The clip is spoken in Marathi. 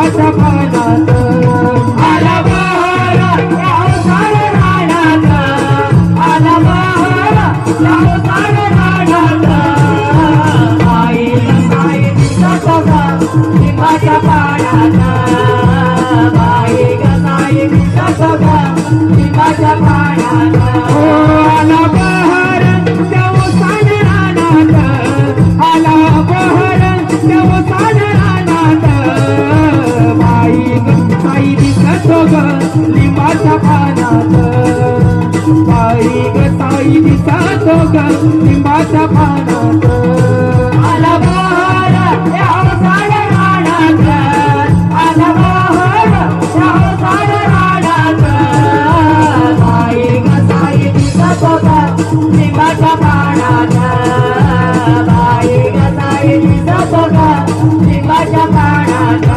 लिंबाच्या पानात आला बहर या ओसाड रानात आला बहर या ओसाड रानात बाई ग साई दिसत ग लिंबाच्या पानात बाई ग साई दिसत ग लिंबाच्या पानात आला बहर या ओसाड रानात आला बहर या ओसाड रानात बाई ग साई दिसत ग लिंबाच्या पानात बाई ग साई दिसत ग लिंबाच्या पानात आला बहर या ओसाड रानात आला बहर या ओसाड रानात बाई ग साई दिसत ग लिंबाच्या पानात बाई ग साई दिसत ग लिंबाच्या पानात